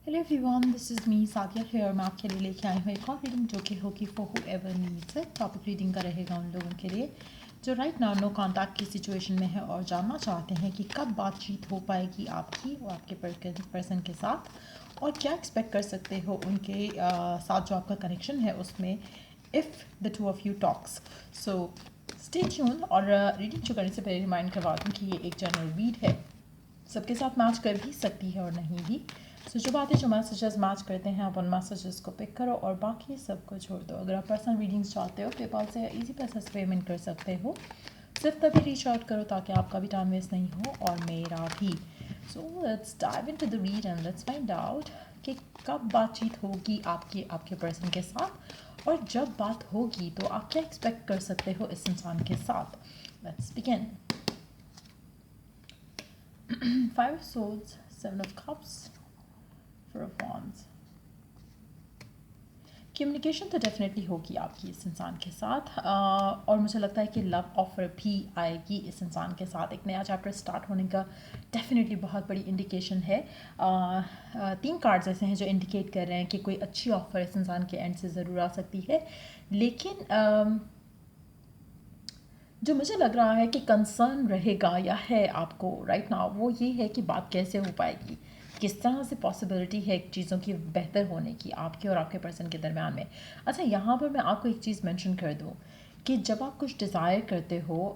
Hello everyone, this is me Sadia here. मैं आपके लिए लेके आई हूँ एक और रीडिंग जो कि होगी for whoever needs it. Topic reading का रहेगा उन लोगों के लिए जो राइट नाउ नो कॉन्टैक्ट की सिचुएशन में है और जानना चाहते हैं कि कब बातचीत हो पाएगी आपकी और आपके पर्सन के साथ, और क्या एक्सपेक्ट कर सकते हो उनके साथ जो आपका कनेक्शन है उसमें if the two of you talks. So stay tune. और रीडिंग शुरू करने से पहले रिमाइंड करवा दूँ कि ये एक जनरल रीड है, सबके साथ मैच कर भी सकती है और नहीं भी। सो जो बातें जो मैसेजेस मैच करते हैं आप उन मैसेजेस को पिक करो और बाकी सबको छोड़ दो। अगर आप पर्सनल रीडिंग्स चाहते हो पेपाल से या ईजी पैसा से पेमेंट कर सकते हो। सिर्फ तभी रीच आउट करो ताकि आपका भी टाइम वेस्ट नहीं हो और मेरा भी। So let's dive into the read and let's find out कि कब बातचीत होगी आपकी आपके पर्सन के साथ, और जब बात होगी तो आप क्या एक्सपेक्ट कर सकते हो इस इंसान के साथ। Let's begin. Five of Swords, Seven of Cups, Four of Wands. Communication तो डेफिनेटली होगी आपकी इस इंसान के साथ, और मुझे लगता है कि लव ऑफर भी आएगी इस इंसान के साथ। एक नया चैप्टर स्टार्ट होने का डेफिनेटली बहुत बड़ी इंडिकेशन है। तीन कार्ड्स ऐसे हैं जो इंडिकेट कर रहे हैं कि कोई अच्छी ऑफर इस इंसान के एंड से ज़रूर आ सकती है, लेकिन जो मुझे लग रहा है कि कंसर्न रहेगा या है आपको राइट नाउ वो ये है कि बात कैसे हो पाएगी, किस तरह से पॉसिबिलिटी है चीज़ों की बेहतर होने की आपके और आपके पर्सन के दरमियान में। अच्छा, यहाँ पर मैं आपको एक चीज़ मेंशन कर दूँ कि जब आप कुछ डिज़ायर करते हो,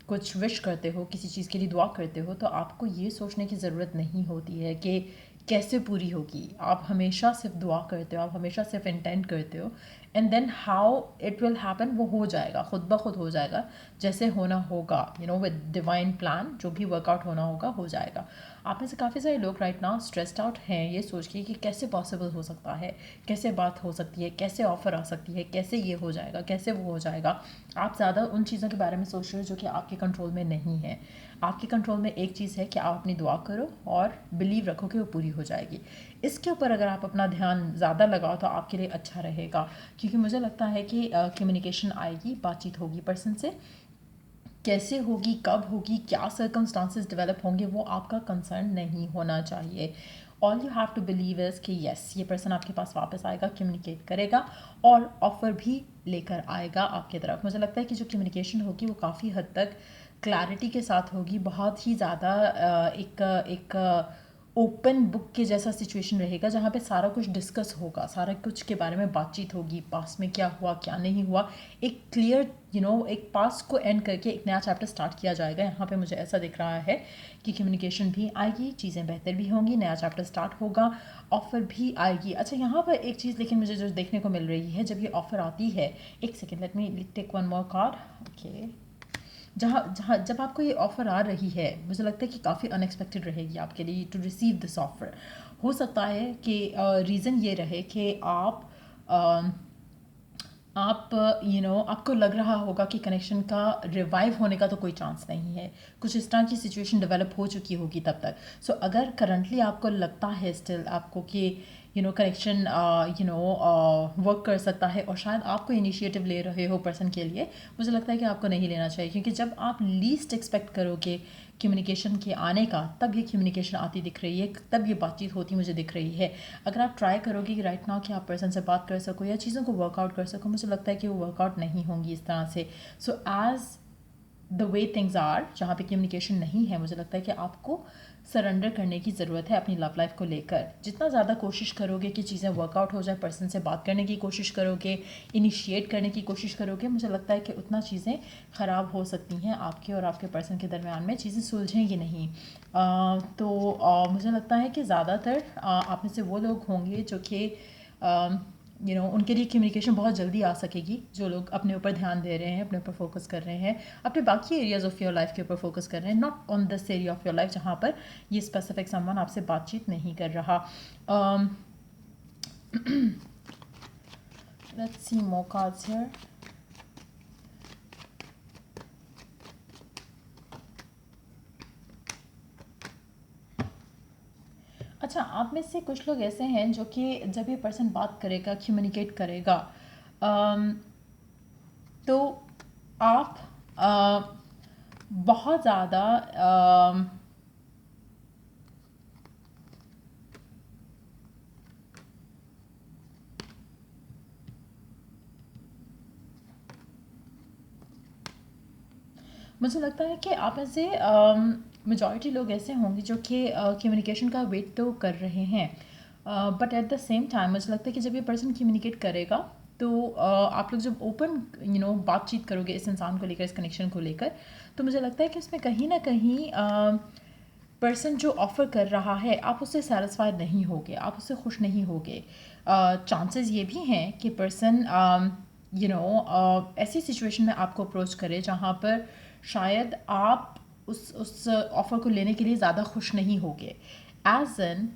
कुछ विश करते हो, किसी चीज़ के लिए दुआ करते हो, तो आपको ये सोचने की ज़रूरत नहीं होती है कि कैसे पूरी होगी। आप हमेशा सिर्फ दुआ करते हो, आप हमेशा सिर्फ इंटेंट करते हो, and then how it will happen वो हो जाएगा, खुद ब खुद हो जाएगा जैसे होना होगा। विद डिवाइन प्लान जो भी वर्कआउट होना होगा हो जाएगा। आप में से काफ़ी सारे लोग राइट नाउ स्ट्रेस्ड आउट हैं ये सोच के कि कैसे पॉसिबल हो सकता है, कैसे बात हो सकती है, कैसे ऑफ़र आ सकती है, कैसे ये हो जाएगा, कैसे वो हो जाएगा। आप ज़्यादा उन चीज़ों के बारे में सोच रहे हो जो कि आपके कंट्रोल में नहीं है। आपके कंट्रोल में एक चीज़ है कि आप अपनी दुआ करो और बिलीव रखो कि वो पूरी हो जाएगी। इसके ऊपर अगर आप अपना ध्यान ज़्यादा लगाओ तो आपके लिए अच्छा रहेगा, क्योंकि मुझे लगता है कि कम्युनिकेशन आएगी, बातचीत होगी पर्सन से। कैसे होगी, कब होगी, क्या सर्कमस्टांसेस डेवलप होंगे वो आपका कंसर्न नहीं होना चाहिए। All you have to believe is कि येस ये पर्सन आपके पास वापस आएगा, कम्युनिकेट करेगा और ऑफ़र भी लेकर आएगा आपकी तरफ। मुझे लगता है कि जो कम्युनिकेशन होगी वो काफ़ी हद तक क्लैरिटी के साथ होगी, बहुत ही ज़्यादा एक ओपन बुक के जैसा सिचुएशन रहेगा जहाँ पे सारा कुछ डिस्कस होगा, सारा कुछ के बारे में बातचीत होगी, पास में क्या हुआ क्या नहीं हुआ, एक क्लियर एक पास को एंड करके एक नया चैप्टर स्टार्ट किया जाएगा। यहाँ पे मुझे ऐसा दिख रहा है कि कम्युनिकेशन भी आएगी, चीज़ें बेहतर भी होंगी, नया चैप्टर स्टार्ट होगा, ऑफ़र भी आएगी। अच्छा, यहाँ पर एक चीज़ लेकिन मुझे जो देखने को मिल रही है, जब ये ऑफ़र आती है, एक second let me take one more card. Okay, जहाँ जहाँ जब आपको ये ऑफ़र आ रही है मुझे लगता है कि काफ़ी अनएक्सपेक्टेड रहेगी आपके लिए टू रिसीव दिस ऑफ़र। हो सकता है कि रीज़न ये रहे कि आप आपको लग रहा होगा कि कनेक्शन का रिवाइव होने का तो कोई चांस नहीं है, कुछ इस तरह की सिचुएशन डेवलप हो चुकी होगी तब तक। सो अगर करंटली आपको लगता है स्टिल आपको कि कनेक्शन वर्क कर सकता है और शायद आपको इनिशिएटिव ले रहे हो पर्सन के लिए, मुझे लगता है कि आपको नहीं लेना चाहिए, क्योंकि जब आप लीस्ट एक्सपेक्ट करोगे कम्युनिकेशन के आने का तब ये कम्युनिकेशन आती दिख रही है, तब ये बातचीत होती मुझे दिख रही है। अगर आप ट्राई करोगे कि राइट नाउ कि आप पर्सन से बात कर सको या चीज़ों को वर्कआउट कर सको, मुझे लगता है कि वो वर्कआउट नहीं होंगी इस तरह से। So as the way things are, जहाँ पे कम्युनिकेशन नहीं है, मुझे लगता है कि आपको सरेंडर करने की ज़रूरत है अपनी लव लाइफ को लेकर। जितना ज़्यादा कोशिश करोगे कि चीज़ें वर्कआउट हो जाए, पर्सन से बात करने की कोशिश करोगे, इनिशिएट करने की कोशिश करोगे, मुझे लगता है कि उतना चीज़ें ख़राब हो सकती हैं आपके और आपके पर्सन के दरमियान में, चीज़ें सुलझेंगी नहीं। मुझे लगता है कि ज़्यादातर आप में से वो लोग होंगे जो कि उनके लिए कम्युनिकेशन बहुत जल्दी आ सकेगी, जो लोग अपने ऊपर ध्यान दे रहे हैं, अपने ऊपर फोकस कर रहे हैं, अपने बाकी एरियाज ऑफ योर लाइफ के ऊपर फोकस कर रहे हैं, not on this area of your life जहाँ पर ये स्पेसिफिक समवन आपसे बातचीत नहीं कर रहा। Let's see more cards here. अच्छा, आप में से कुछ लोग ऐसे हैं जो कि जब ये पर्सन बात करेगा, कम्युनिकेट करेगा, तो आप बहुत ज़्यादा मुझे लगता है कि आप में से मेजॉरिटी लोग ऐसे होंगे जो कि कम्युनिकेशन का वेट तो कर रहे हैं, but at the same time मुझे लगता है कि जब ये पर्सन कम्युनिकेट करेगा तो आप लोग जब ओपन बातचीत करोगे इस इंसान को लेकर, इस कनेक्शन को लेकर, तो मुझे लगता है कि उसमें कहीं ना कहीं पर्सन जो ऑफ़र कर रहा है आप उससे सेटिस्फाइड नहीं होगे, आप उससे खुश नहीं होगे। चांसेस ये भी हैं कि पर्सन ऐसी सिचुएशन में आपको अप्रोच करे जहाँ पर शायद आप उस ऑफ़र को लेने के लिए ज़्यादा खुश नहीं होगे। एज एन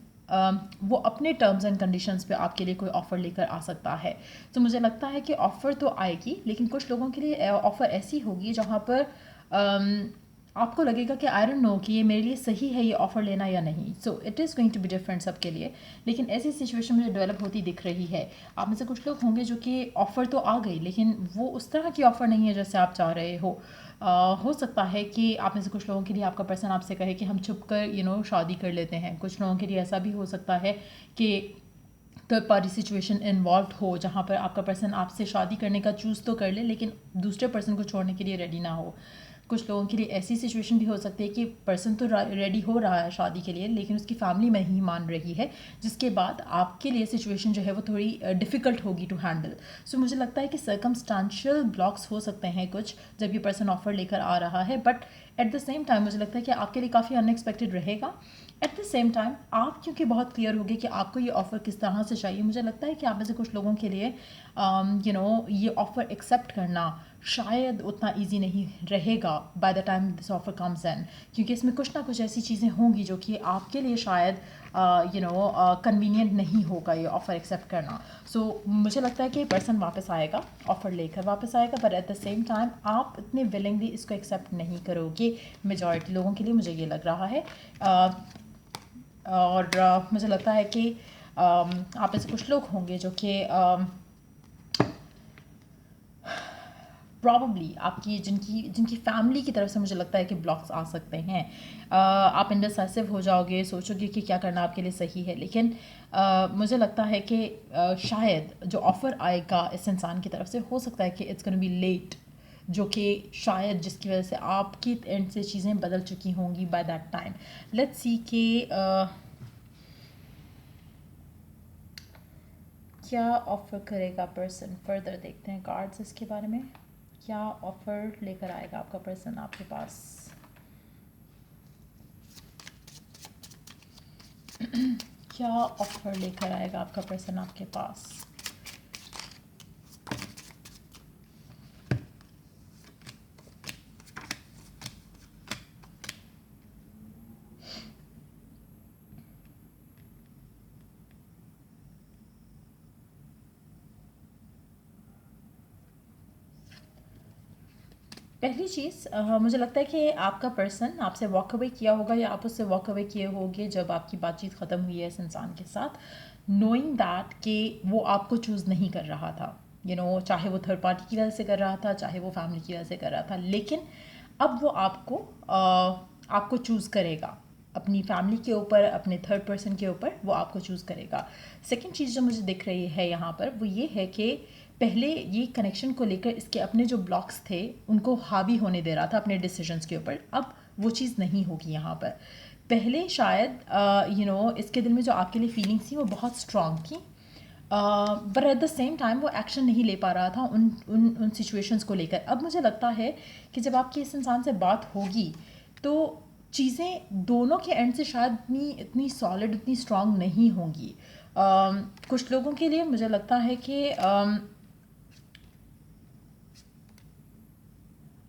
वो अपने टर्म्स एंड कंडीशंस पे आपके लिए कोई ऑफ़र लेकर आ सकता है। तो मुझे लगता है कि ऑफ़र तो आएगी, लेकिन कुछ लोगों के लिए ऑफ़र ऐसी होगी जहाँ पर आपको लगेगा कि आई डोंट नो कि ये मेरे लिए सही है ये ऑफ़र लेना या नहीं। So it is going to be different सबके लिए, लेकिन ऐसी सिचुएशन मुझे डेवलप होती दिख रही है। आप में से कुछ लोग होंगे जो कि ऑफ़र तो आ गई, लेकिन वो उस तरह की ऑफ़र नहीं है जैसे आप चाह रहे हो। हो सकता है कि आप में से कुछ लोगों के लिए आपका पर्सन आपसे कहे कि हम छुप कर शादी कर लेते हैं। कुछ लोगों के लिए ऐसा भी हो सकता है कि थर्ड पार्टी सिचुएशन इन्वॉल्व हो जहाँ पर आपका पर्सन आपसे शादी करने का चूज़ तो कर ले, लेकिन दूसरे पर्सन को छोड़ने के लिए रेडी ना हो। कुछ लोगों के लिए ऐसी सिचुएशन भी हो सकती है कि पर्सन तो रेडी हो रहा है शादी के लिए, लेकिन उसकी फैमिली नहीं मान रही है, जिसके बाद आपके लिए सिचुएशन जो है वो थोड़ी डिफ़िकल्ट होगी टू हैंडल। सो मुझे लगता है कि सर्कमस्टांशियल ब्लॉक्स हो सकते हैं कुछ जब ये पर्सन ऑफ़र लेकर आ रहा है, but at the same time मुझे लगता है कि आपके लिए काफ़ी अनएक्सपेक्टेड रहेगा। एट द सेम टाइम आप क्योंकि बहुत क्लियर होगे कि आपको ये ऑफ़र किस तरह से चाहिए, मुझे लगता है कि आप में से कुछ लोगों के लिए ये ऑफ़र एक्सेप्ट करना शायद उतना ईजी नहीं रहेगा by the time this offer comes in, क्योंकि इसमें कुछ ना कुछ ऐसी चीज़ें होंगी जो कि आपके लिए शायद कन्वीनियंट नहीं होगा ये ऑफ़र एक्सेप्ट करना। सो मुझे लगता है कि पर्सन वापस आएगा, ऑफ़र लेकर वापस आएगा, but at the same time आप इतने विलिंगली इसको एक्सेप्ट नहीं करोगे मेजॉरिटी लोगों के लिए, मुझे ये लग रहा है। और मुझे लगता है कि आप ऐसे कुछ लोग होंगे जो कि प्रॉब्ली आपकी जिनकी जिनकी फैमिली की तरफ से मुझे लगता है कि ब्लॉक्स आ सकते हैं। आप इंडिसाइसिव हो जाओगे, सोचोगे कि क्या करना आपके लिए सही है, लेकिन मुझे लगता है कि शायद जो ऑफ़र आएगा इस इंसान की तरफ से हो सकता है कि इट्स गोना बी लेट, जो कि शायद जिसकी वजह से आपकी एंड से चीज़ें बदल चुकी होंगी by that time. Let's see कि क्या ऑफ़र करेगा पर्सन, फर्दर देखते हैं कार्ड्स इसके बारे में। क्या ऑफ़र लेकर आएगा आपका पर्सन आपके पास? क्या ऑफ़र लेकर आएगा आपका पर्सन आपके पास? पहली चीज़ मुझे लगता है कि आपका पर्सन आपसे वॉक अवे किया होगा या आप उससे वॉक अवे किए होंगे जब आपकी बातचीत ख़त्म हुई है इस इंसान के साथ, नोइंग दैट कि वो आपको चूज़ नहीं कर रहा था। चाहे वो थर्ड पार्टी की वजह से कर रहा था, चाहे वो फैमिली की वजह से कर रहा था, लेकिन अब वो आपको चूज़ करेगा अपनी फैमिली के ऊपर, अपने थर्ड पर्सन के ऊपर, वो आपको चूज़ करेगा। सेकेंड चीज़ जो मुझे दिख रही है यहाँ पर वो ये है कि पहले ये कनेक्शन को लेकर इसके अपने जो ब्लॉक्स थे उनको हावी होने दे रहा था अपने डिसीजंस के ऊपर, अब वो चीज़ नहीं होगी यहाँ पर। पहले शायद इसके दिल में जो आपके लिए फीलिंग्स थी वो बहुत स्ट्रॉन्ग थी, but at the same time वो एक्शन नहीं ले पा रहा था उन सिचुएशंस को लेकर। अब मुझे लगता है कि जब आपकी इस इंसान से बात होगी तो चीज़ें दोनों के एंड से शायद इतनी सॉलिड, इतनी स्ट्रॉन्ग नहीं होंगी। कुछ लोगों के लिए मुझे लगता है कि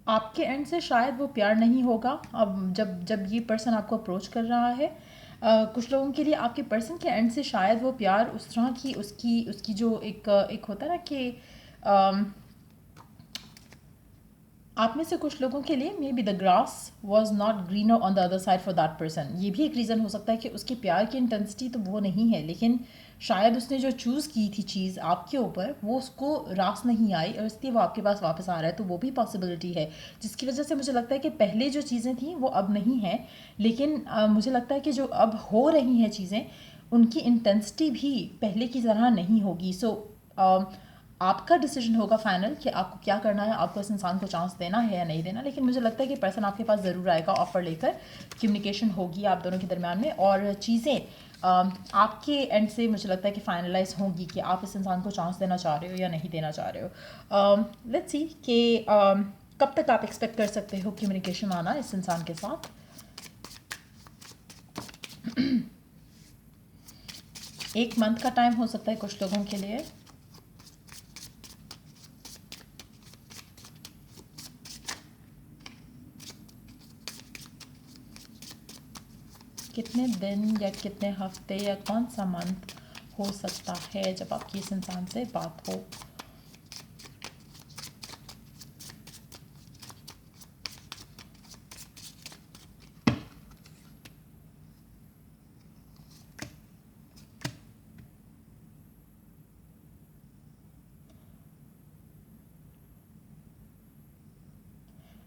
आपके एंड से शायद वो प्यार नहीं होगा अब जब ये पर्सन आपको अप्रोच कर रहा है। कुछ लोगों के लिए आपके पर्सन के एंड से शायद वो प्यार उस तरह की उसकी जो एक होता है ना कि आप में से कुछ लोगों के लिए may be the grass was not greener on the other side for that person. ये भी एक रीज़न हो सकता है कि उसके प्यार की इंटेंसिटी तो वो नहीं है, लेकिन शायद उसने जो चूज़ की थी चीज़ आपके ऊपर वो उसको रास नहीं आई और इसलिए वो आपके पास वापस आ रहा है। तो वो भी पॉसिबिलिटी है जिसकी वजह से मुझे लगता है कि पहले जो चीज़ें थी वो अब नहीं हैं, लेकिन मुझे लगता है कि जो अब हो रही हैं चीज़ें उनकी इंटेंसिटी भी पहले की तरह नहीं होगी। सो आपका डिसीजन होगा फाइनल कि आपको क्या करना है, आपको इस इंसान को चांस देना है या नहीं देना। लेकिन मुझे लगता है कि पर्सन आपके पास ज़रूर आएगा ऑफर लेकर, कम्युनिकेशन होगी आप दोनों के दरमियान में, और चीज़ें आपके एंड से मुझे लगता है कि फाइनलाइज होंगी कि आप इस इंसान को चांस देना चाह रहे हो या नहीं देना चाह रहे हो। लेट्स सी कि कब तक आप एक्सपेक्ट कर सकते हो कम्युनिकेशन आना इस इंसान के साथ। एक मंथ का टाइम हो सकता है कुछ लोगों के लिए। कितने दिन या कितने हफ्ते या कौन सा मंथ हो सकता है जब आपकी इस इंसान से बात हो।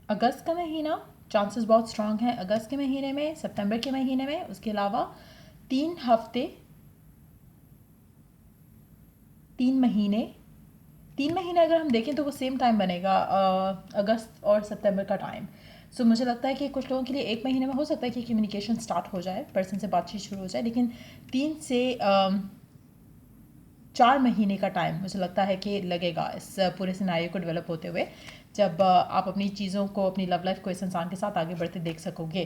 अगस्त का महीना चांसेस बहुत स्ट्रांग हैं, अगस्त के महीने में, सितंबर के महीने में। उसके अलावा 3 हफ्ते, 3 महीने, 3 महीने अगर हम देखें तो वो सेम टाइम बनेगा, अगस्त और सितंबर का टाइम। सो मुझे लगता है कि कुछ लोगों के लिए 1 महीने में हो सकता है कि कम्युनिकेशन स्टार्ट हो जाए, पर्सन से बातचीत शुरू हो जाए। लेकिन 3 से 4 महीने का टाइम मुझे लगता है कि लगेगा इस पूरे सिनारियो को डेवलप होते हुए, जब आप अपनी चीज़ों को, अपनी लव लाइफ को इस इंसान के साथ आगे बढ़ते देख सकोगे।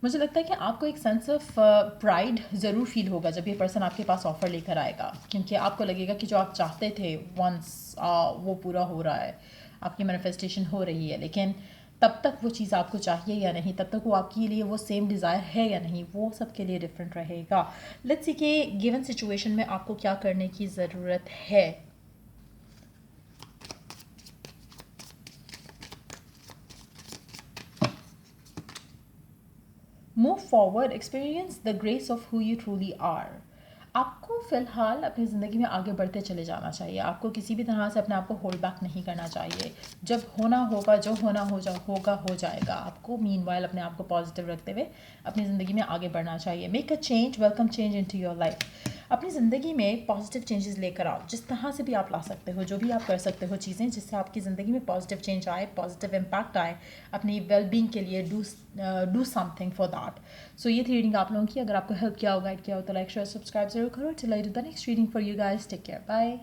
मुझे लगता है कि आपको एक सेंस ऑफ प्राइड ज़रूर फील होगा जब ये पर्सन आपके पास ऑफ़र लेकर आएगा, क्योंकि आपको लगेगा कि जो आप चाहते थे वंस वो पूरा हो रहा है, आपकी मैनिफेस्टेशन हो रही है। लेकिन तब तक वो चीज़ आपको चाहिए या नहीं, तब तक वो आपके लिए वो सेम डिज़ायर है या नहीं, वो सबके लिए डिफरेंट रहेगा। लेट्स सी कि गिवन सिचुएशन में आपको क्या करने की ज़रूरत है। Move forward, experience the grace of who you truly are. आपको फ़िलहाल अपनी ज़िंदगी में आगे बढ़ते चले जाना चाहिए। आपको किसी भी तरह से अपने आप को होल्ड बैक नहीं करना चाहिए। जब होना होगा, जो होना होगा हो जाएगा। आपको मीनवाइल अपने आप को पॉजिटिव रखते हुए अपनी ज़िंदगी में आगे बढ़ना चाहिए। Make a change, welcome change into your life. अपनी ज़िंदगी में पॉजिटिव चेंजेस लेकर आओ, जिस तरह से भी आप ला सकते हो, जो भी आप कर सकते हो चीज़ें जिससे आपकी ज़िंदगी में पॉजिटिव चेंज आए, पॉजिटिव इम्पैक्ट आए अपनी वेलबींग के लिए। Do something for that. So ये थी रीडिंग आप लोगों की। अगर आपको हेल्प किया हो, गाइड किया हो, तो लाइक शेयर सब्सक्राइब जरूर करो। Till I do the next reading for you guys, take care, bye.